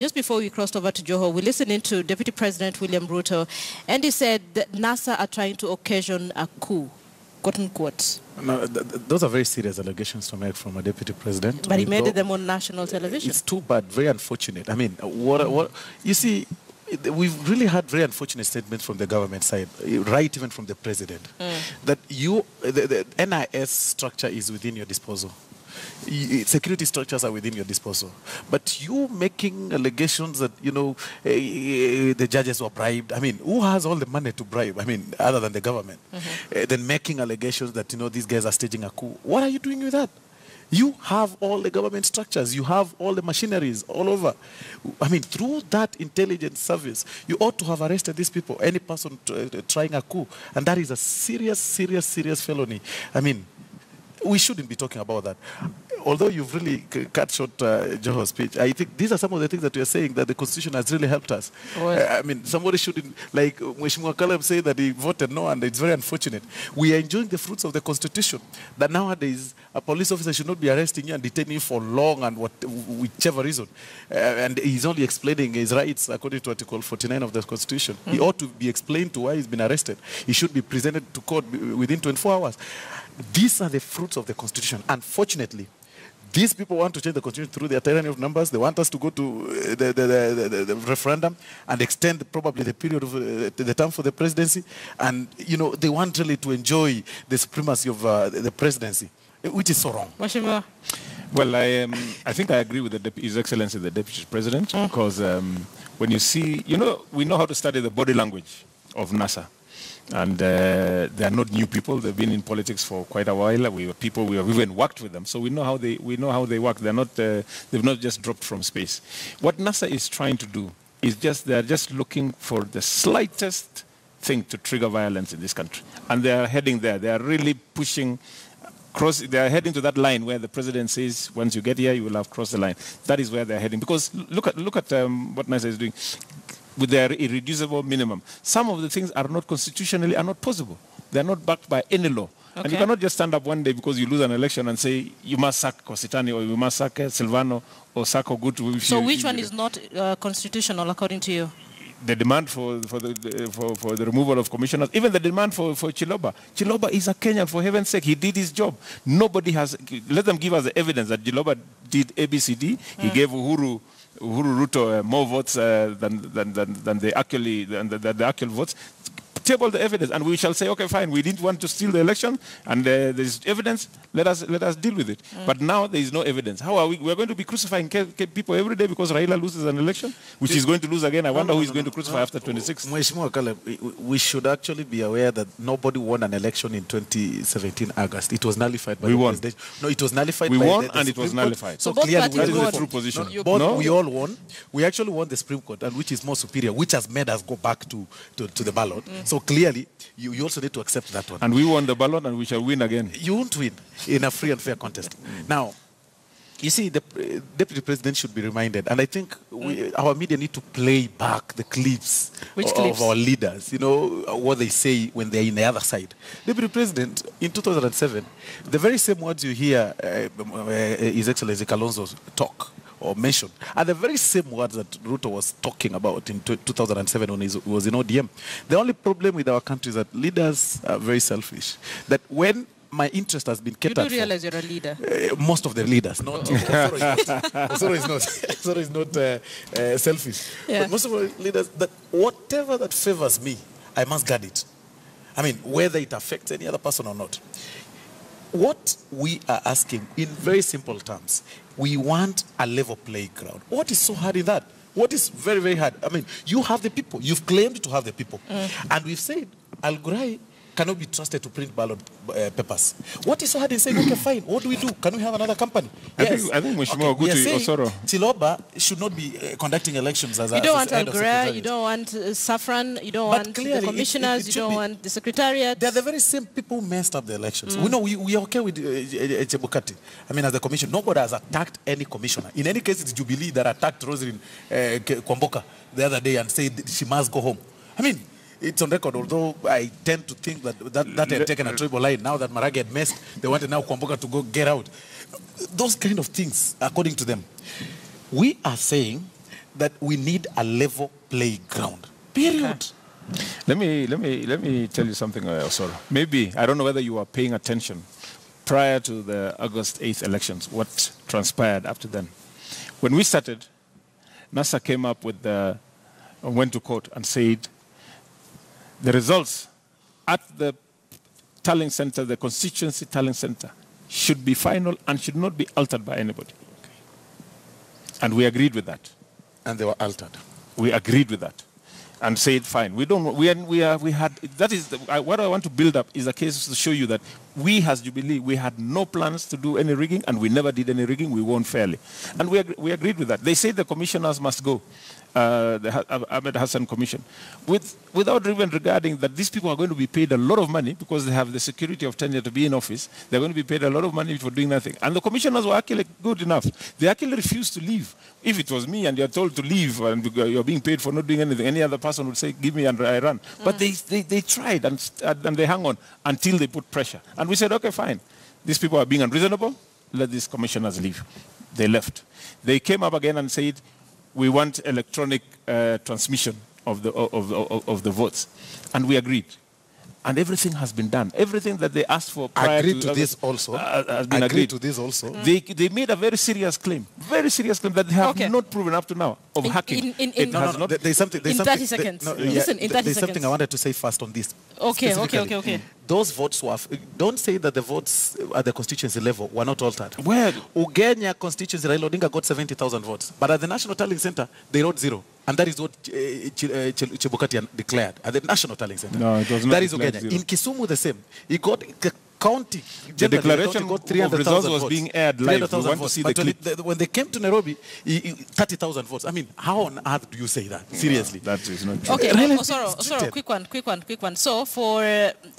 Just before we crossed over to Johor, we listened into Deputy President William Ruto, and he said that NASA are trying to occasion a coup, quote unquote. No, those are very serious allegations to make from a deputy president. But he made them on national television. It's too bad, very unfortunate. I mean, what you see, we've really had very unfortunate statements from the government side, right even from the president, that the NIS structure is within your disposal. Security structures are within your disposal. But you making allegations that, you know, the judges were bribed. I mean, who has all the money to bribe? I mean, other than the government. Then making allegations that, you know, these guys are staging a coup. What are you doing with that? You have all the government structures. You have all the machineries all over. I mean, through that intelligence service, you ought to have arrested these people, any person trying a coup. And that is a serious, serious, serious felony. I mean, we shouldn't be talking about that. Although you've really cut short Johor's speech, I think these are some of the things that we are saying that the Constitution has really helped us. I mean, somebody shouldn't, like Mheshimiwa Kalem say that he voted no, and it's very unfortunate. We are enjoying the fruits of the Constitution, that nowadays a police officer should not be arresting you and detaining you for long and whichever reason. And he's only explaining his rights according to Article 49 of the Constitution. He ought to be explained to why he's been arrested. He should be presented to court within 24 hours. These are the fruits of the Constitution. Unfortunately, these people want to change the Constitution through their tyranny of numbers. They want us to go to the referendum and extend probably the period of the term for the presidency. And, you know, they want really to enjoy the supremacy of the presidency, which is so wrong. Well, I think I agree with His Excellency, the Deputy President, because when you see, you know, we know how to study the body language of NASA. And they are not new people. They've been in politics for quite a while. We have even worked with them, so we know how they work. They're not they've not just dropped from space. What NASA is trying to do is they're just looking for the slightest thing to trigger violence in this country, and they are heading there. They are really pushing. They are heading to that line where the president says, once you get here, you will have crossed the line. That is where they're heading. Because look at what NASA is doing with their irreducible minimum. Some of the things are not constitutionally possible. They're not backed by any law. Okay. And you cannot just stand up one day because you lose an election and say, you must sack Kositani or you must sack Silvano or sack Ogutu. So which one is not constitutional according to you? The demand for the removal of commissioners, even the demand for Chiloba. Chiloba is a Kenyan, for heaven's sake. He did his job. Nobody has, let them give us the evidence that Chiloba did ABCD. He gave Uhuru Ruto more votes than the actual votes. Table the evidence, and we shall say, okay, fine, we didn't want to steal the election, and there's evidence. Let us deal with it. But now there is no evidence. How are we? We're going to be crucifying people every day because Raila loses an election, which is going to lose again. I wonder who is going to crucify after 26. Mheshimiwa Kalem, we should actually be aware that nobody won an election in 2017 August. It was nullified by the president. No, it was nullified. We won, and it was nullified. So clearly, that is the true position. We all won. We actually won the Supreme Court, and which is more superior, which has made us go back to the ballot. So clearly, you also need to accept that one. And we won the ballot, and we shall win again. You won't win in a free and fair contest. Now, you see, the Deputy President should be reminded, and I think our media need to play back the clips of our leaders, you know, what they say when they're in the other side. Deputy President, in 2007, the very same words you hear His Excellency Kalonzo talk or mention are the very same words that Ruto was talking about in 2007 when he was in ODM. The only problem with our country is that leaders are very selfish. That when my interest has been kept You do realize you're a leader. Most of the leaders, not. Osoro is not selfish. Yeah. But most of the leaders, that whatever that favors me, I must guard it. I mean, whether it affects any other person or not. What we are asking, in very simple terms, we want a level playground. What is so hard in that? What is very, very hard? I mean, you have the people. You've claimed to have the people. And we've said, Al Ghurair cannot be trusted to print ballot papers. What is so hard in saying, okay, fine, what do we do? Can we have another company? I think Mheshimiwa Ogutu Osoro. Chiloba should not be conducting elections as a You don't want Al Ghurair, you don't want Saffron, you don't want the commissioners, you don't want the secretariat. They're the very same people who messed up the elections. We know we are okay with Chebukati. I mean, as a commission, nobody has attacked any commissioner. In any case, it's Jubilee that attacked Roselyn Kwamboka the other day and said she must go home. I mean, it's on record, although I tend to think that had taken a triple line. Now that Maragi had messed, they wanted now Kwamboka to go get out. Those kind of things, according to them. We are saying that we need a level playground. Period. Let me tell you something, Osoro. Maybe, I don't know whether you were paying attention prior to the August 8th elections, what transpired after then. When we started, NASA came up with went to court and said the results at the tallying center, the constituency tallying center, should be final and should not be altered by anybody. Okay. And we agreed with that. And they were altered. We agreed with that and said, fine. We had, that is, what I want to build up is a case to show you that we as Jubilee, we had no plans to do any rigging and we never did any rigging. We won fairly. And we agreed with that. They said the commissioners must go, the Ahmed Hassan Commission, without even regarding that these people are going to be paid a lot of money because they have the security of tenure to be in office. They're going to be paid a lot of money for doing nothing. And the commissioners were actually good enough. They actually refused to leave. If it was me and you're told to leave and you're being paid for not doing anything, any other person would say, give me and I run. But they tried and they hung on until they put pressure. And we said, okay, fine. These people are being unreasonable. Let these commissioners leave. They left. They came up again and said, we want electronic transmission of the votes. And we agreed. And everything has been done. Everything that they asked for prior agreed to this also. Has been agreed to this also. They made a very serious claim that they have not proven up to now of hacking. There's something. In 30 seconds. Listen, in 30 there's seconds. something I wanted to say first on this. Okay. Those votes were, don't say that the votes at the constituency level were not altered. Where? Ugenya constituency, Raila Odinga got 70,000 votes. But at the National Tallying Center, they wrote 0. And that is what Chebukati declared at the National Tallying Center. No, it was not. That is Ugenya. In Kisumu, the same. He got county. The declaration of results was being aired live. We want to see the clip. When they came to Nairobi, 30,000 votes. I mean, how on earth do you say that? Seriously. That is not true. Okay, Osoro, quick one. So for,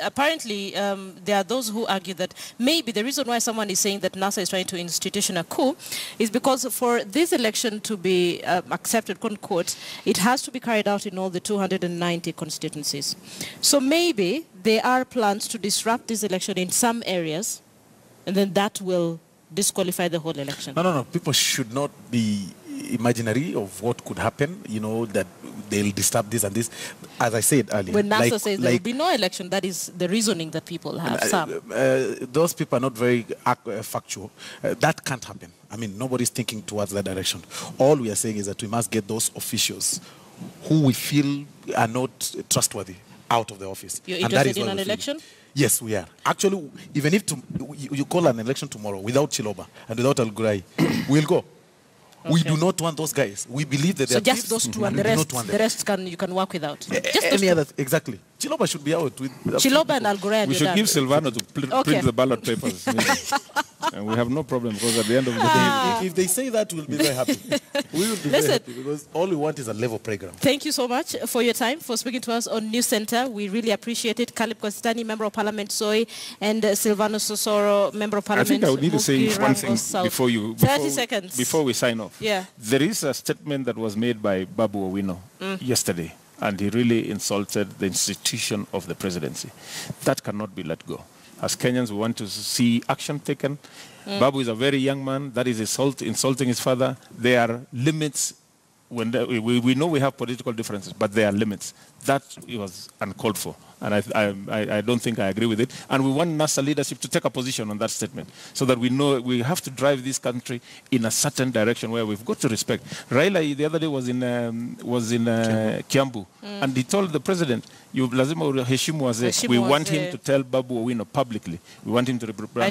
apparently, there are those who argue that maybe the reason why someone is saying that NASA is trying to institution a coup is because for this election to be accepted, quote, it has to be carried out in all the 290 constituencies. So maybe there are plans to disrupt this election in some areas, and then that will disqualify the whole election. No. People should not be imaginary of what could happen, that they'll disturb this and this. As I said earlier. When NASA says there will be no election, that is the reasoning that people have. Those people are not very factual. That can't happen. I mean, nobody's thinking towards that direction. All we are saying is that we must get those officials who we feel are not trustworthy out of the office. You're interested in an election? Yes, we are. Actually, even if you call an election tomorrow without Chiloba and without Al-Gurai, we'll go. Okay. We do not want those guys. We believe that they are just those two and the rest you can work without. Just any other, exactly. Chiloba should be out with Chiloba and Al-Gurai. We should give Silvano to print the ballot papers. And we have no problem because at the end of the day, if they say that, we'll be very happy. We will be very happy because all we want is a level program. Thank you so much for your time, for speaking to us on News Center. We really appreciate it. Caleb Kostani, Member of Parliament, Soy, and Silvano Sosoro, Member of Parliament. I think I would need to say one thing before 30 seconds. Before we sign off. Yeah. There is a statement that was made by Babu Owino yesterday, and he really insulted the institution of the presidency. That cannot be let go. As Kenyans, we want to see action taken. Babu is a very young man. That is insulting his father. There are limits. When we know we have political differences, but there are limits. That was uncalled for. And I don't think I agree with it. And we want NASA leadership to take a position on that statement so that we know we have to drive this country in a certain direction where we've got to respect. Raila the other day was in Kiambu, and he told the president, "You lazima uheshimu wazee." We want him to tell Babu Owino publicly. We want him to rebrand Babu.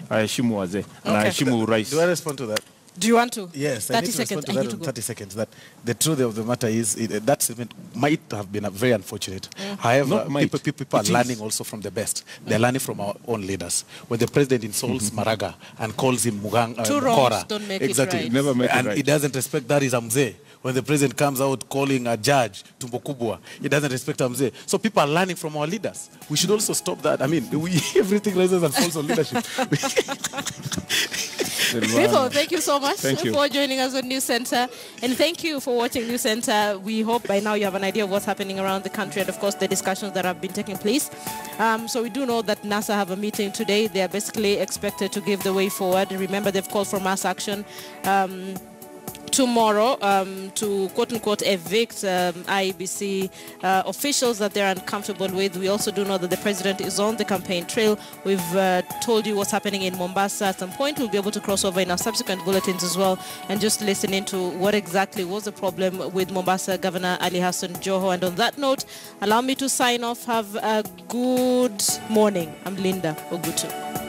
Aheshimu wazee. And aheshimu rais. Do I respond to that? Do you want to? Yes, 30 seconds. I need to 30 seconds. That the truth of the matter is that statement might have been very unfortunate. However, people are learning also from the best. They're learning from our own leaders. When the president insults Maraga and calls him Mukora, don't make it right. Never make and it right. he doesn't respect that is Amze. When the president comes out calling a judge Tumbo Kubwa, he doesn't respect Amze. So people are learning from our leaders. We should also stop that. I mean, everything rises and falls on leadership. People, thank you so much for joining us on News Center. And thank you for watching News Center. We hope by now you have an idea of what's happening around the country and, of course, the discussions that have been taking place. So we do know that NASA have a meeting today. They are basically expected to give the way forward. Remember, they've called for mass action tomorrow to quote-unquote evict IEBC officials that they're uncomfortable with. We also do know that the president is on the campaign trail. We've told you what's happening in Mombasa. At some point, we'll be able to cross over in our subsequent bulletins as well and just listen into what exactly was the problem with Mombasa Governor Ali Hassan Joho. And on that note, allow me to sign off. Have a good morning. I'm Linda Ogutu.